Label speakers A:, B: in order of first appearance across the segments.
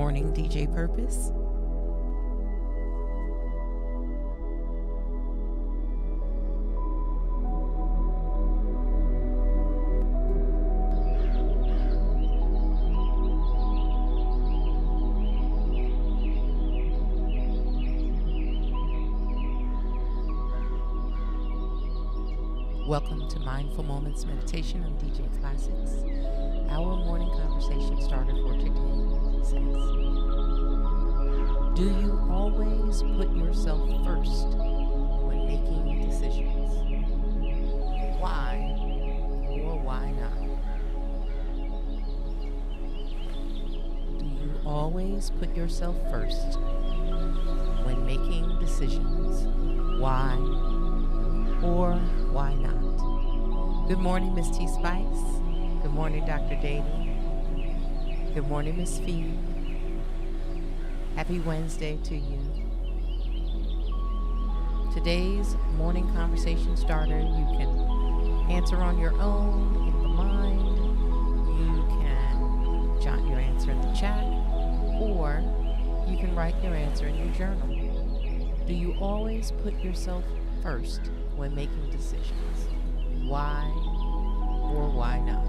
A: morning, DJ Purpose. Welcome to Mindful Moments Meditation on DJ Classics. Our morning conversation starter for today says, do you always put yourself first when making decisions? Why or why not? Do you always put yourself first when making decisions? Why or why not? Good morning, Miss T Spice. Good morning, Dr. Davey. Good morning, Miss Fee. Happy Wednesday to you. Today's morning conversation starter, you can answer on your own in the mind. You can jot your answer in the chat, or you can write your answer in your journal. Do you always put yourself first when making decisions? Why or why not?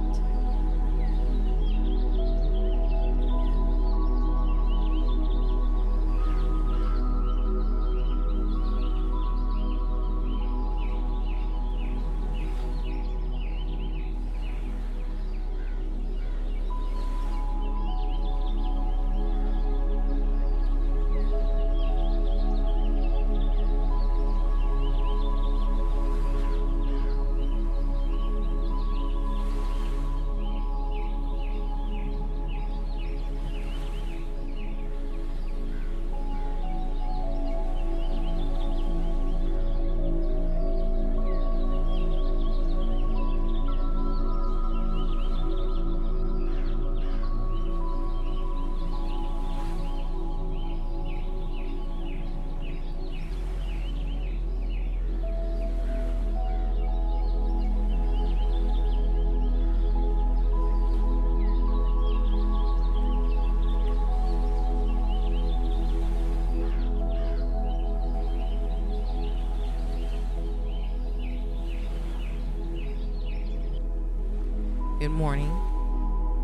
A: Good morning.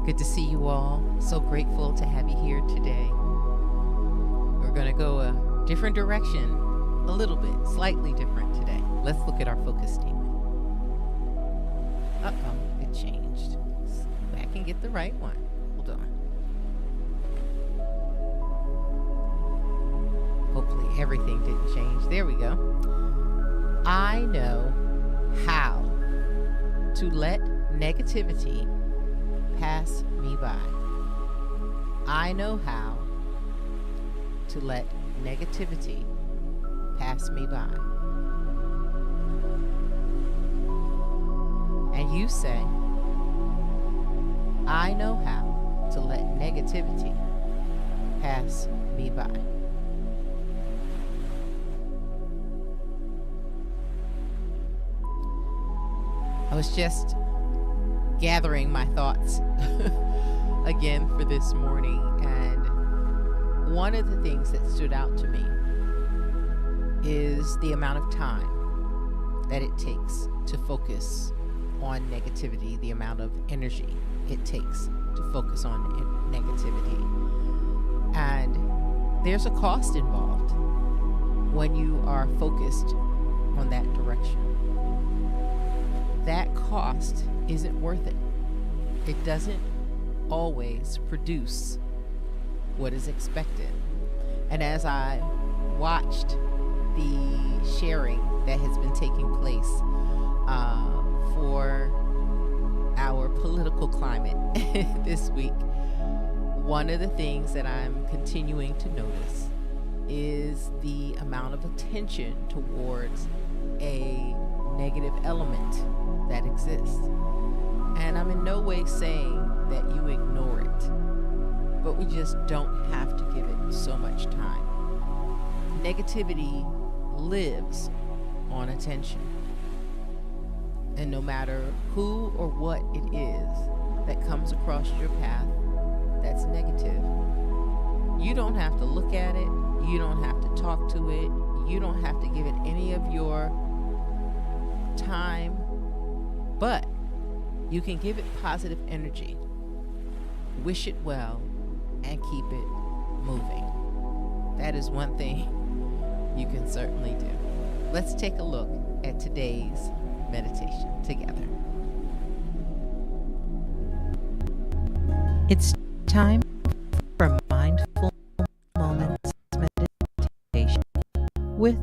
A: Good to see you all. So grateful to have you here today. We're going to go a different direction, a little bit, slightly different today. Let's look at our focus statement. Uh-oh, it changed. Let's go back and get the right one. Hold on. Hopefully everything didn't change. There we go. I know how to let negativity pass me by. I know how to let negativity pass me by. And you say, I know how to let negativity pass me by. I was just gathering my thoughts again for this morning, and one of the things that stood out to me is the amount of time that it takes to focus on negativity, the amount of energy it takes to focus on negativity. And there's a cost involved when you are focused on that direction. That cost isn't worth it. It doesn't always produce what is expected. And as I watched the sharing that has been taking place for our political climate this week, one of the things that I'm continuing to notice is the amount of attention towards a negative element that exists. And I'm in no way saying that you ignore it, but we just don't have to give it so much time. Negativity lives on attention. And no matter who or what it is that comes across your path that's negative, You don't have to look at it. You don't have to talk to it. You don't have to give it any of your time, but you can give it positive energy, wish it well, and keep it moving. That is one thing you can certainly do. Let's take a look at today's meditation together.
B: It's time for Mindful Moments Meditation with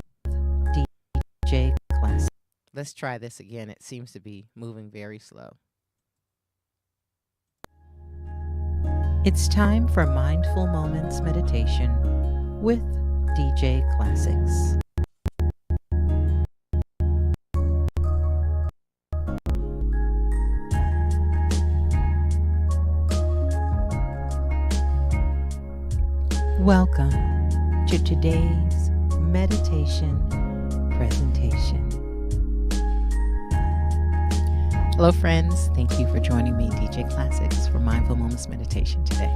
B: DJ Classic.
A: Let's try this again. It seems to be moving very slow.
B: It's time for Mindful Moments Meditation with DJ Classics. Welcome to today's meditation presentation.
A: Hello, friends. Thank you for joining me, DJ Classics, for Mindful Moments Meditation today.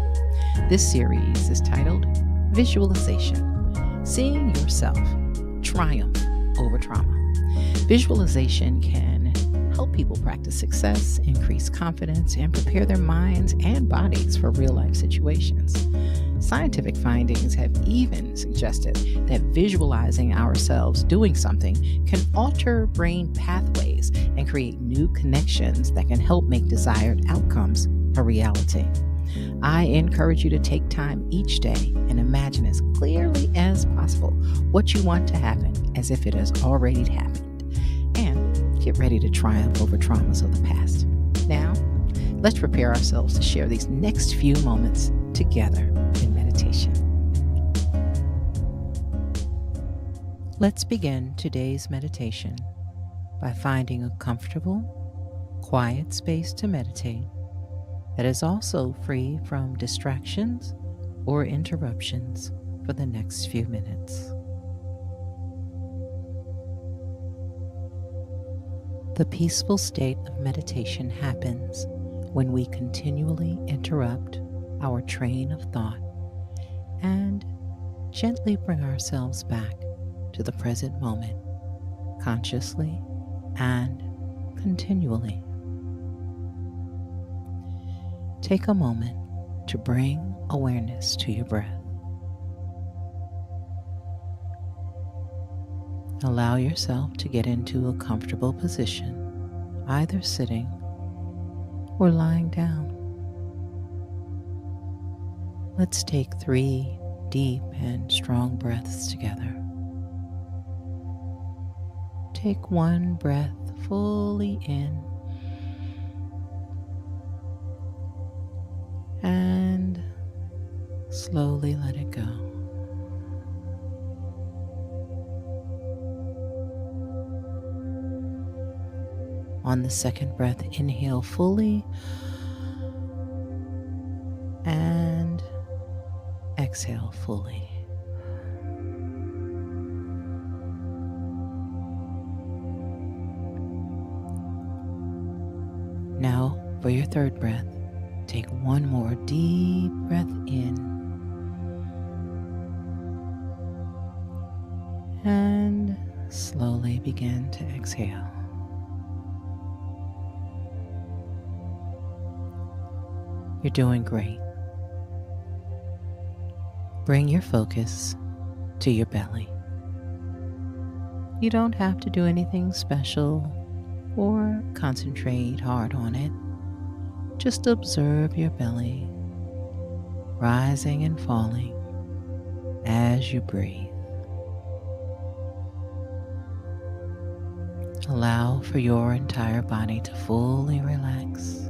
A: This series is titled Visualization, Seeing Yourself Triumph Over Trauma. Visualization can help people practice success, increase confidence, and prepare their minds and bodies for real-life situations. Scientific findings have even suggested that visualizing ourselves doing something can alter brain pathways and create new connections that can help make desired outcomes a reality. I encourage you to take time each day and imagine as clearly as possible what you want to happen as if it has already happened, and get ready to triumph over traumas of the past. Now, let's prepare ourselves to share these next few moments together in meditation.
B: Let's begin today's meditation by finding a comfortable, quiet space to meditate that is also free from distractions or interruptions for the next few minutes. The peaceful state of meditation happens when we continually interrupt our train of thought and gently bring ourselves back to the present moment, consciously and continually. Take a moment to bring awareness to your breath. Allow yourself to get into a comfortable position, either sitting or lying down. Let's take 3 deep and strong breaths together. Take 1 breath fully in and slowly let it go. On the second breath, inhale fully and exhale fully. Now, for your third breath, take 1 more deep breath in and slowly begin to exhale. You're doing great. Bring your focus to your belly. You don't have to do anything special or concentrate hard on it. Just observe your belly rising and falling as you breathe. Allow for your entire body to fully relax.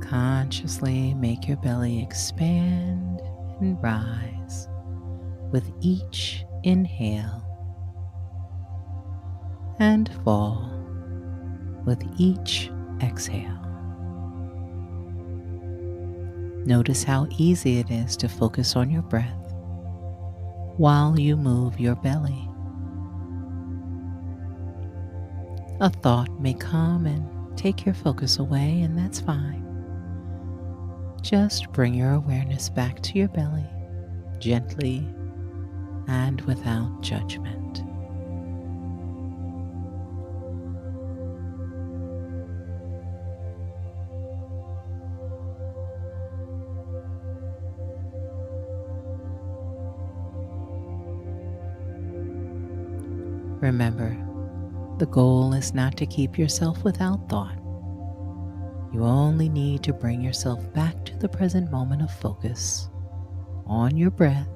B: Consciously make your belly expand and rise with each inhale and fall with each exhale. Notice how easy it is to focus on your breath while you move your belly. A thought may come and take your focus away, and that's fine. Just bring your awareness back to your belly, gently and without judgment. Remember, the goal is not to keep yourself without thought. You only need to bring yourself back to the present moment of focus on your breath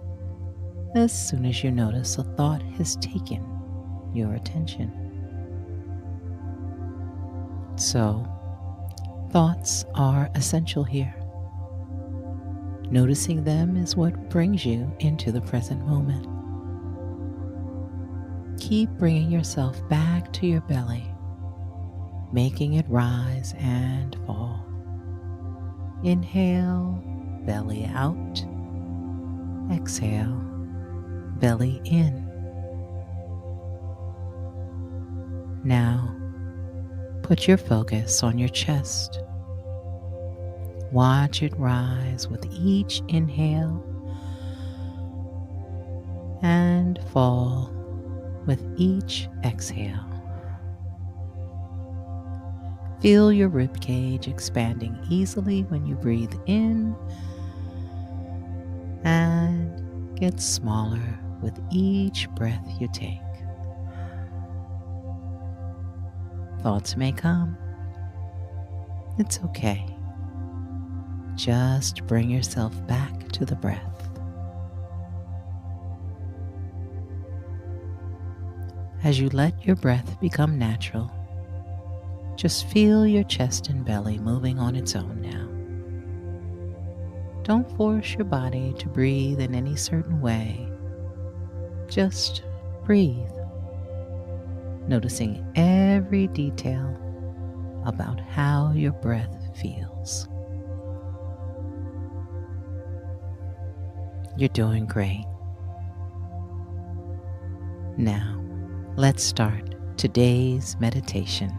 B: as soon as you notice a thought has taken your attention. So, thoughts are essential here. Noticing them is what brings you into the present moment. Keep bringing yourself back to your belly, making it rise and fall. Inhale, belly out. Exhale, belly in. Now, put your focus on your chest. Watch it rise with each inhale and fall with each exhale. Feel your rib cage expanding easily when you breathe in and get smaller with each breath you take. Thoughts may come. It's okay. Just bring yourself back to the breath. As you let your breath become natural, just feel your chest and belly moving on its own now. Don't force your body to breathe in any certain way. Just breathe, noticing every detail about how your breath feels. You're doing great. Now, let's start today's meditation.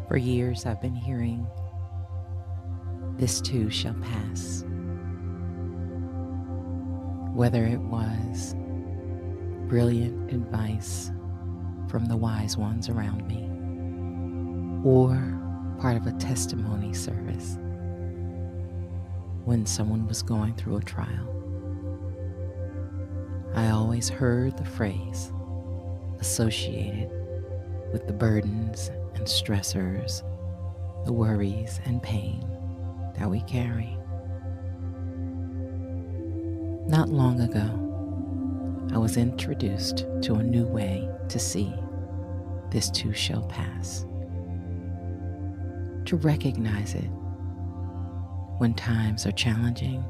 B: For years, I've been hearing, "This too shall pass." Whether it was brilliant advice from the wise ones around me, or part of a testimony service when someone was going through a trial, I always heard the phrase associated with the burdens and stressors, the worries and pain that we carry. Not long ago, I was introduced to a new way to see this too shall pass, to recognize it when times are challenging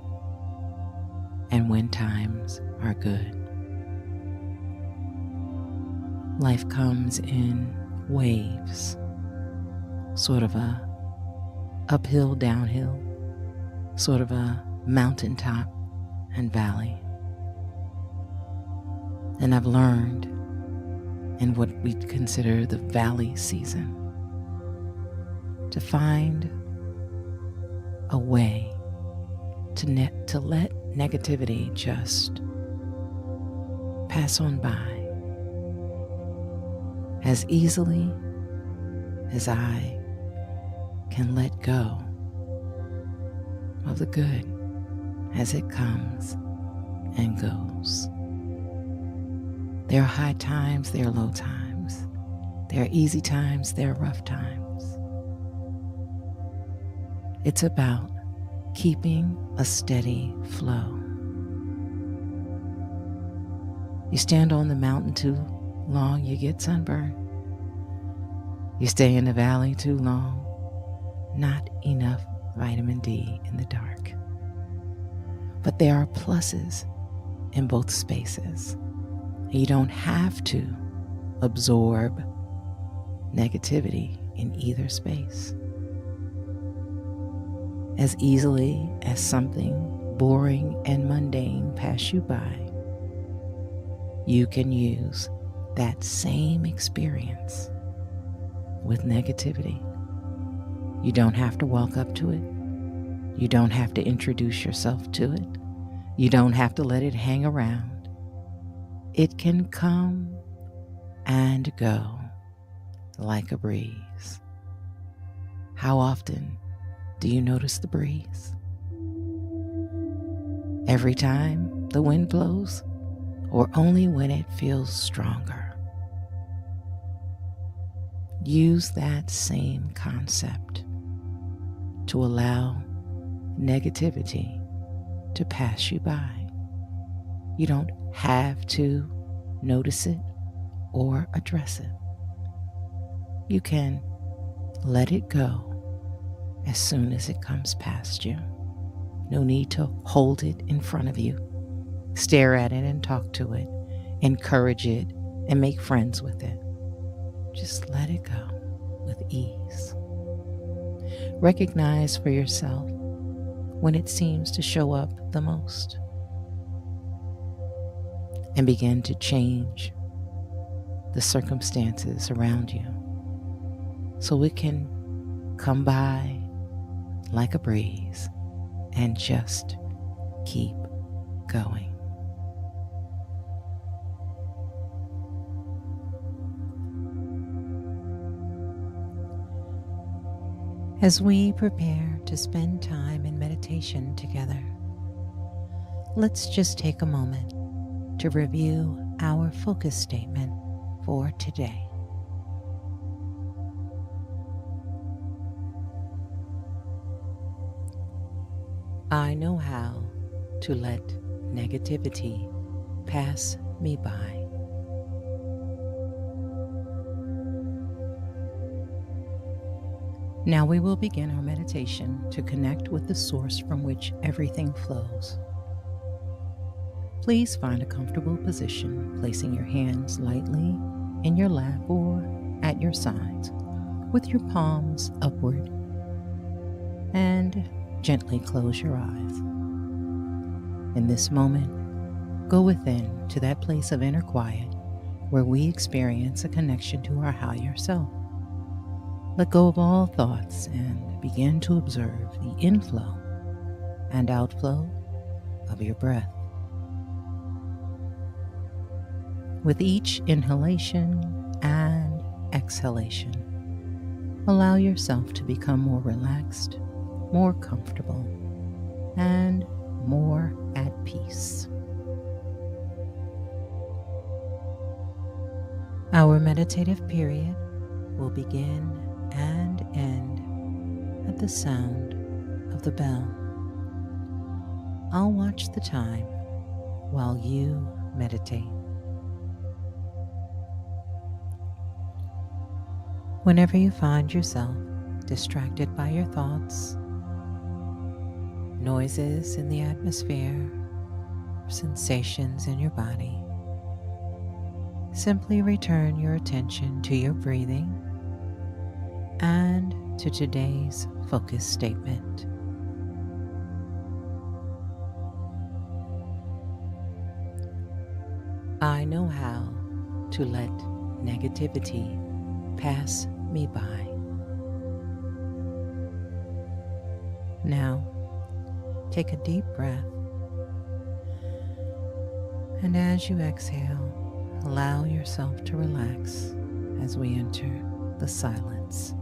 B: and when times are good. Life comes in waves, sort of a uphill, downhill, sort of a mountaintop and valley. And I've learned in what we consider the valley season to find a way to let negativity just pass on by as easily as I can let go of the good as it comes and goes. There are high times, there are low times. There are easy times, there are rough times. It's about keeping a steady flow. You stand on the mountain too long, you get sunburned. You stay in the valley too long, not enough vitamin D in the dark. But there are pluses in both spaces. You don't have to absorb negativity in either space. As easily as something boring and mundane pass you by, you can use that same experience with negativity. You don't have to walk up to it. You don't have to introduce yourself to it. You don't have to let it hang around. It can come and go like a breeze. How often do you notice the breeze? Every time the wind blows, or only when it feels stronger? Use that same concept to allow negativity to pass you by. You don't have to notice it or address it. You can let it go as soon as it comes past you. No need to hold it in front of you, stare at it and talk to it, encourage it and make friends with it. Just let it go with ease. Recognize for yourself when it seems to show up the most, and begin to change the circumstances around you so it can come by like a breeze and just keep going. As we prepare to spend time in meditation together, let's just take a moment to review our focus statement for today. I know how to let negativity pass me by. Now we will begin our meditation to connect with the source from which everything flows. Please find a comfortable position, placing your hands lightly in your lap or at your sides, with your palms upward, and gently close your eyes. In this moment, go within to that place of inner quiet where we experience a connection to our higher self. Let go of all thoughts and begin to observe the inflow and outflow of your breath. With each inhalation and exhalation, allow yourself to become more relaxed, more comfortable, and more at peace. Our meditative period will begin and end at the sound of the bell. I'll watch the time while you meditate. Whenever you find yourself distracted by your thoughts, noises in the atmosphere, sensations in your body, simply return your attention to your breathing and to today's focus statement. I know how to let negativity pass me by. Now, take a deep breath, and as you exhale, allow yourself to relax as we enter the silence.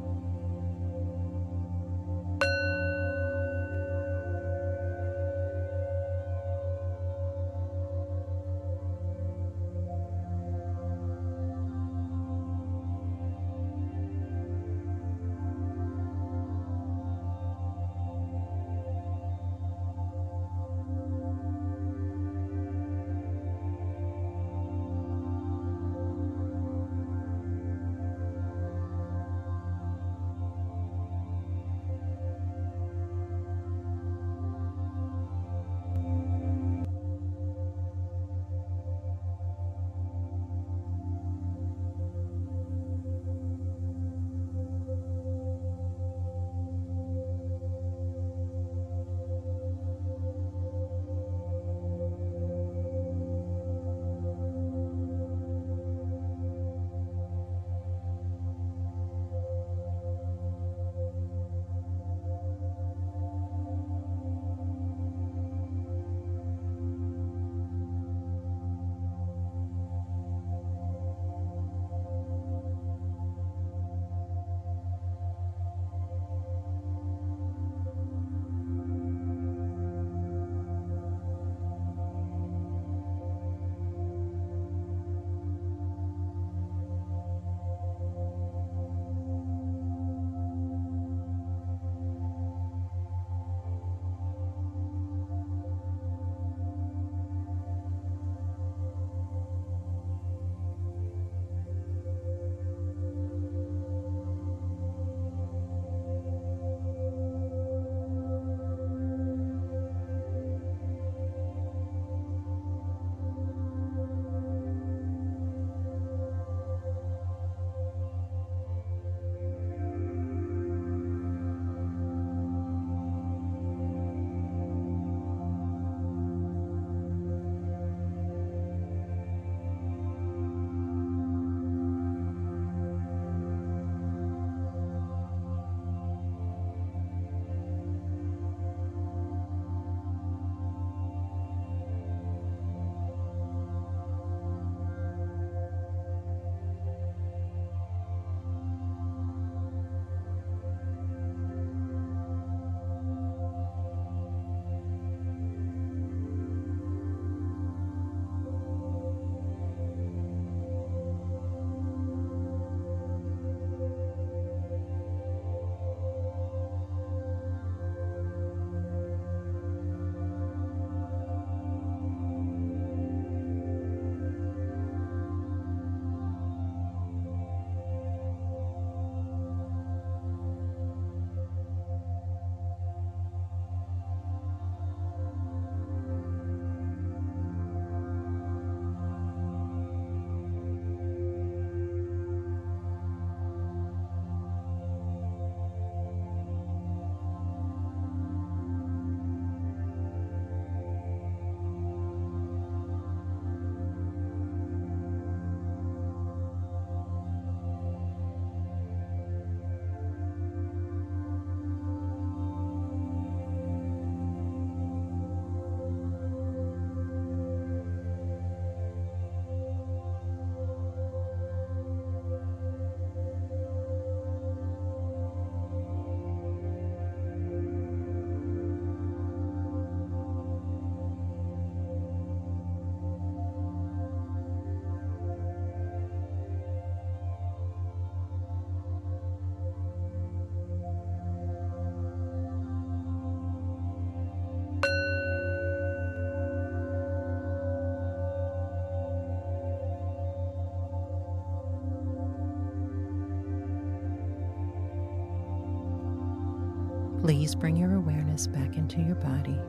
B: Please bring your awareness back into your body.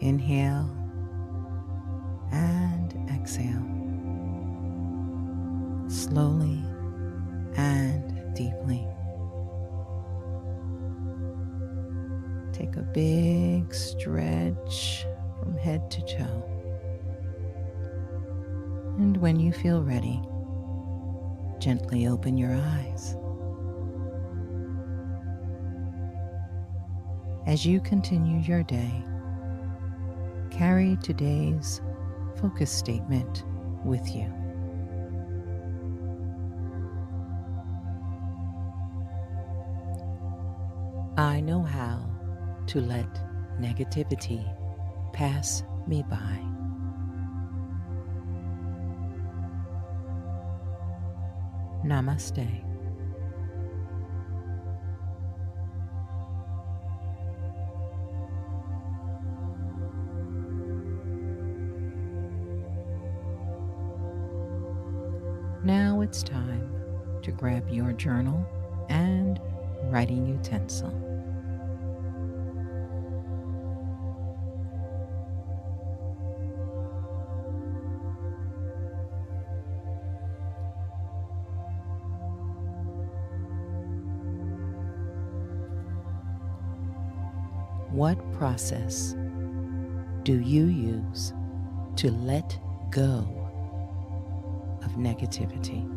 B: Inhale and exhale, slowly and deeply. Take a big stretch from head to toe. And when you feel ready, gently open your eyes. As you continue your day, carry today's focus statement with you. I know how to let negativity pass me by. Namaste. Now it's time to grab your journal and writing utensil. What process do you use to let go of negativity?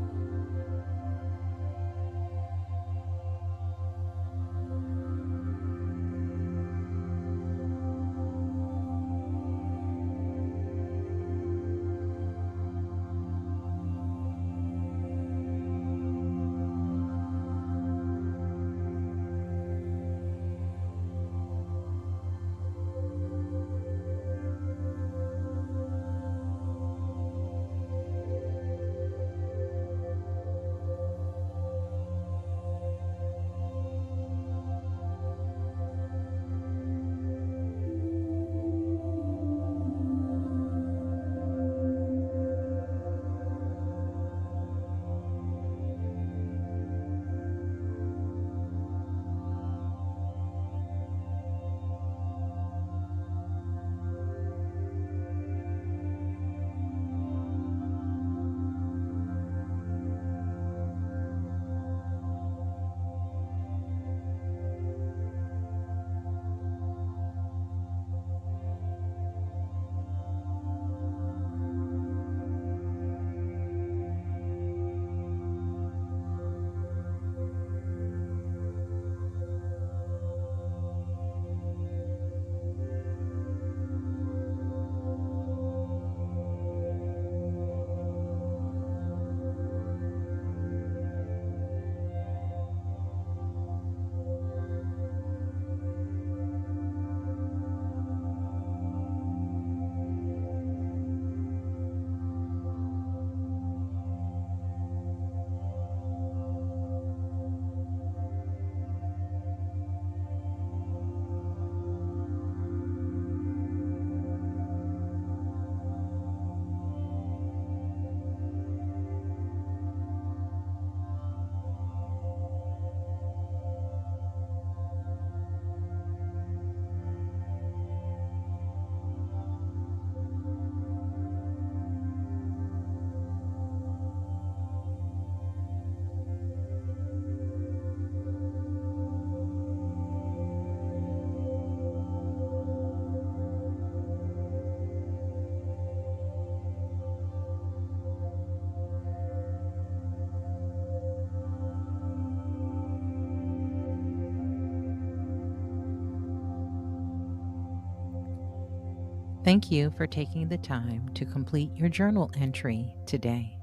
B: Thank you for taking the time to complete your journal entry today.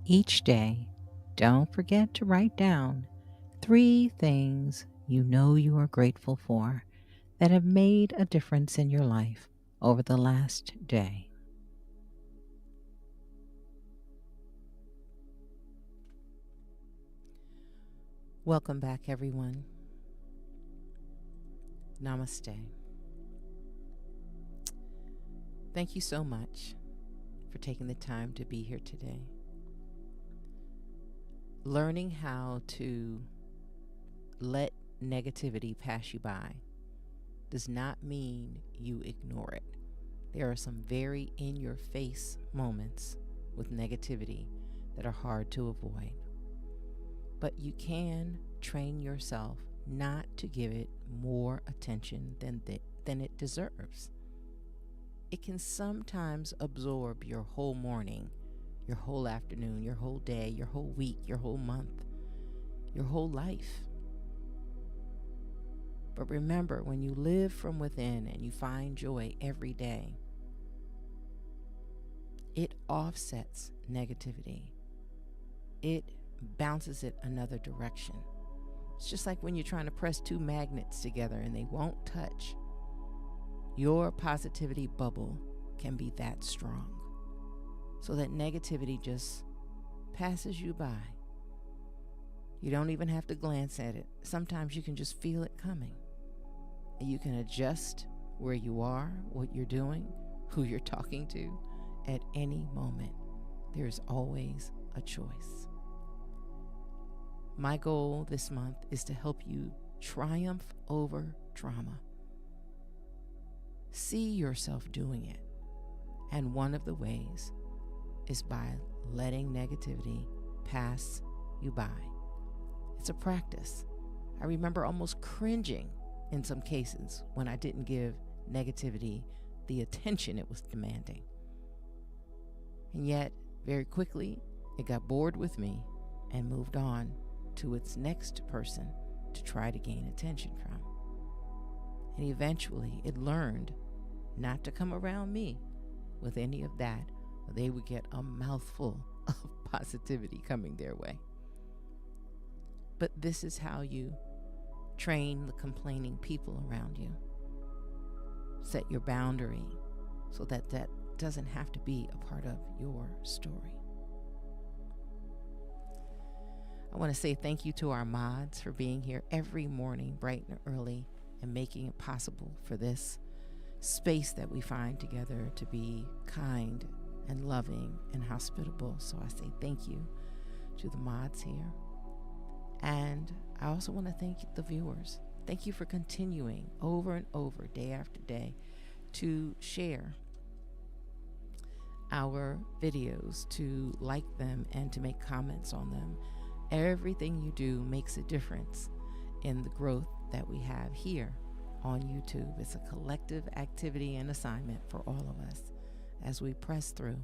B: Each day, don't forget to write down 3 things you know you are grateful for that have made a difference in your life over the last day. Welcome back, everyone. Namaste. Thank you so much for taking the time to be here today. learning how to let negativity pass you by does not mean you ignore it. There are some very in-your-face moments with negativity that are hard to avoid. But you can train yourself not to give it more attention than it deserves. It can sometimes absorb your whole morning, your whole afternoon, your whole day, your whole week, your whole month, your whole life. But remember, when you live from within and you find joy every day, it offsets negativity. It bounces it another direction. It's just like when you're trying to press two magnets together and they won't touch. Your positivity bubble can be that strong, so that negativity just passes you by. You don't even have to glance at it. Sometimes you can just feel it coming. And you can adjust where you are, what you're doing, who you're talking to at any moment. There's always a choice. My goal this month is to help you triumph over trauma. See yourself doing it. And one of the ways is by letting negativity pass you by. It's a practice. I remember almost cringing in some cases when I didn't give negativity the attention it was demanding. And yet, very quickly, it got bored with me and moved on to its next person to try to gain attention from. And eventually, it learned not to come around me with any of that, or they would get a mouthful of positivity coming their way. But this is how you train the complaining people around you. Set your boundary so that that doesn't have to be a part of your story. I want to say thank you to our mods for being here every morning, bright and early, and making it possible for this space that we find together to be kind and loving and hospitable. So I say thank you to the mods here. And I also want to thank the viewers. Thank you for continuing over and over, day after day, to share our videos, to like them, and to make comments on them. Everything you do makes a difference in the growth that we have here on YouTube. It's a collective activity and assignment for all of us as we press through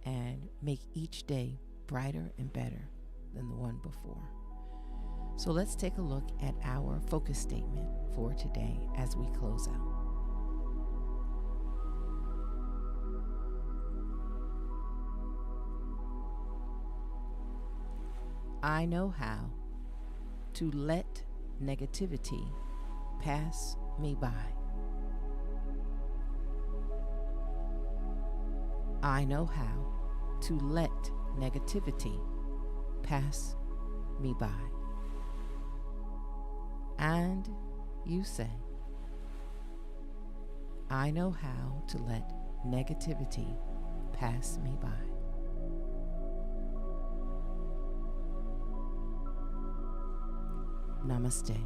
B: and make each day brighter and better than the one before. So let's take a look at our focus statement for today as we close out. I know how to let negativity pass me by. I know how to let negativity pass me by. And you say, I know how to let negativity pass me by. Namaste.